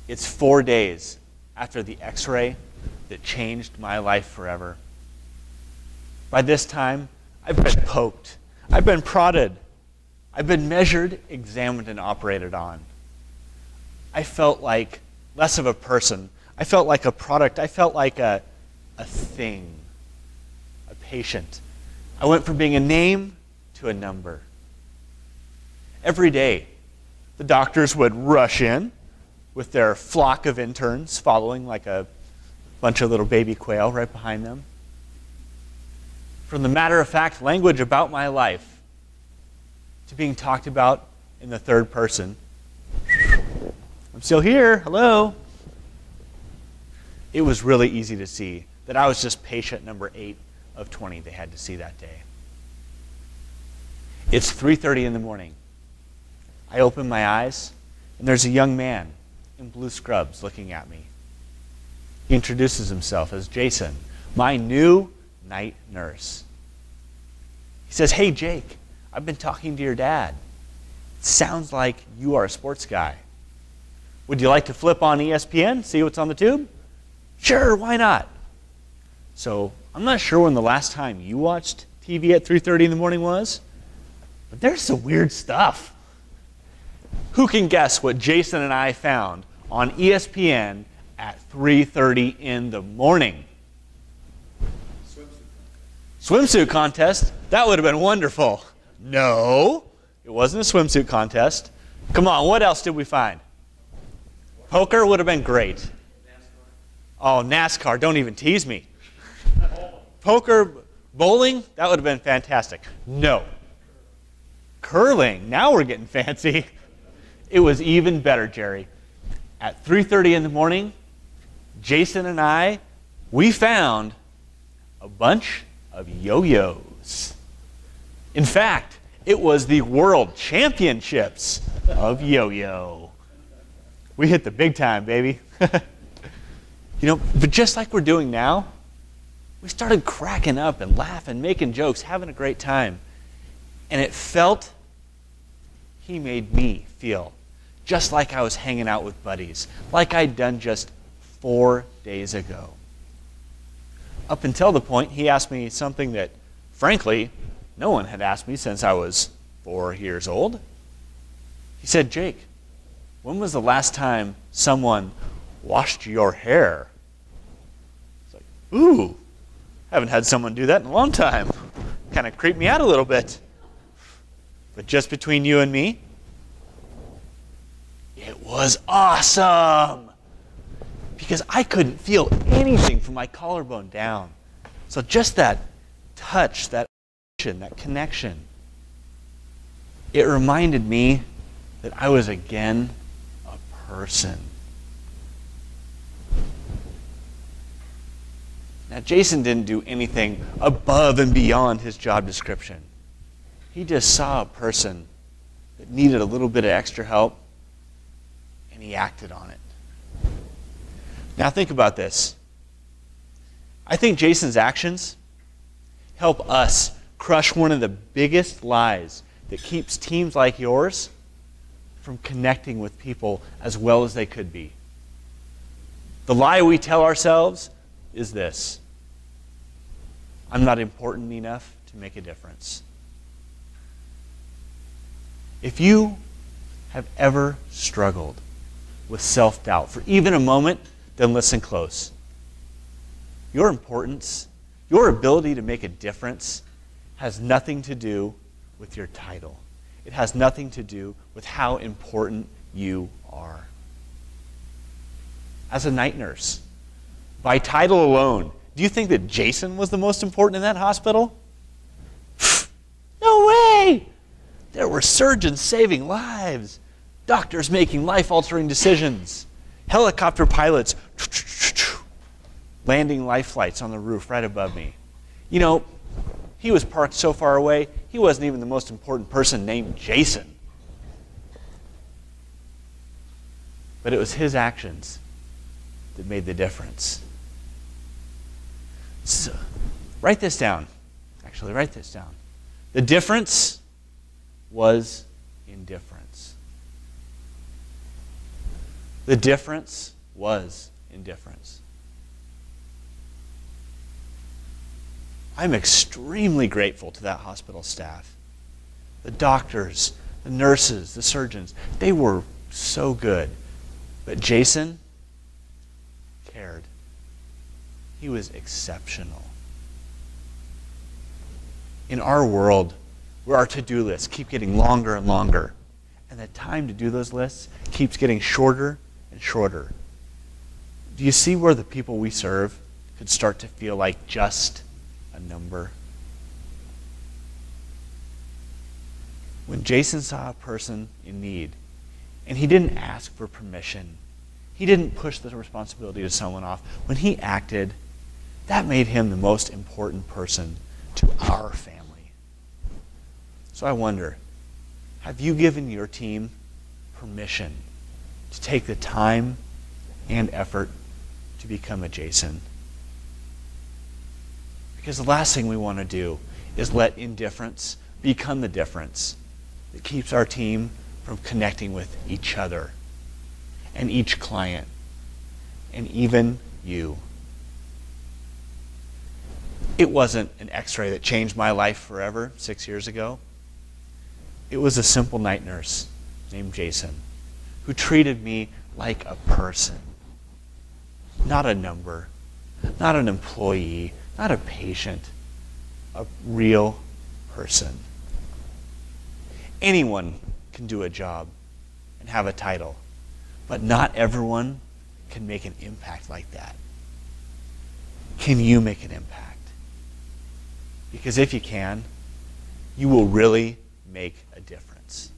It's 4 days after the x-ray that changed my life forever. By this time, I've been poked. I've been prodded. I've been measured, examined, and operated on. I felt like less of a person. I felt like a product. I felt like a thing, a patient. I went from being a name to a number. Every day, the doctors would rush in with their flock of interns following like a bunch of little baby quail right behind them. From the matter-of-fact language about my life to being talked about in the third person. I'm still here, hello. It was really easy to see that I was just patient number 8 of 20 they had to see that day. It's 3:30 in the morning. I open my eyes, and there's a young man in blue scrubs looking at me. He introduces himself as Jason, my new night nurse. He says, "Hey, Jake, I've been talking to your dad. It sounds like you are a sports guy. Would you like to flip on ESPN, see what's on the tube?" "Sure, why not?" So I'm not sure when the last time you watched TV at 3:30 in the morning was, but there's some weird stuff. Who can guess what Jason and I found on ESPN at 3:30 in the morning? Swimsuit contest? That would have been wonderful. No, it wasn't a swimsuit contest. Come on, what else did we find? Poker would have been great. Oh, NASCAR, don't even tease me. Poker, bowling, that would have been fantastic. No. Curling, now we're getting fancy. It was even better, Jerry. At 3:30 in the morning, Jason and I, we found a bunch of yo-yos. In fact, it was the World Championships of yo-yo. We hit the big time, baby. But just like we're doing now, we started cracking up and laughing, making jokes, having a great time. And it felt, he made me feel just like I was hanging out with buddies, like I'd done just 4 days ago. Up until the point he asked me something that, frankly, no one had asked me since I was 4 years old. He said, "Jake, when was the last time someone washed your hair?" It's like, ooh, haven't had someone do that in a long time. Kind of creeped me out a little bit. But just between you and me, it was awesome. Because I couldn't feel anything from my collarbone down. So just that touch, that connection, it reminded me that I was again a person. Now, Jason didn't do anything above and beyond his job description. He just saw a person that needed a little bit of extra help, and he acted on it. Now think about this. I think Jason's actions help us crush one of the biggest lies that keeps teams like yours from connecting with people as well as they could be. The lie we tell ourselves is this: I'm not important enough to make a difference. If you have ever struggled with self-doubt for even a moment, then listen close. Your importance, your ability to make a difference, has nothing to do with your title. It has nothing to do with how important you are. As a night nurse, by title alone, do you think that Jason was the most important in that hospital? No way! There were surgeons saving lives, doctors making life-altering decisions, helicopter pilots landing life flights on the roof right above me. You know, he was parked so far away, he wasn't even the most important person named Jason. But it was his actions that made the difference. So, write this down. Actually, write this down. The difference was indifference. The difference was indifference. I'm extremely grateful to that hospital staff. The doctors, the nurses, the surgeons, they were so good. But Jason cared. He was exceptional. In our world, where our to-do lists keep getting longer and longer, and the time to do those lists keeps getting shorter and shorter, do you see where the people we serve could start to feel like just a number? When Jason saw a person in need, and he didn't ask for permission, he didn't push the responsibility to someone off. When he acted, that made him the most important person to our family. So I wonder, have you given your team permission to take the time and effort to become a Jason? Because the last thing we want to do is let indifference become the difference that keeps our team from connecting with each other and each client and even you. It wasn't an x-ray that changed my life forever 6 years ago. It was a simple night nurse named Jason who treated me like a person, not a number, not an employee, not a patient, a real person. Anyone can do a job and have a title, but not everyone can make an impact like that. Can you make an impact? Because if you can, you will really make a difference.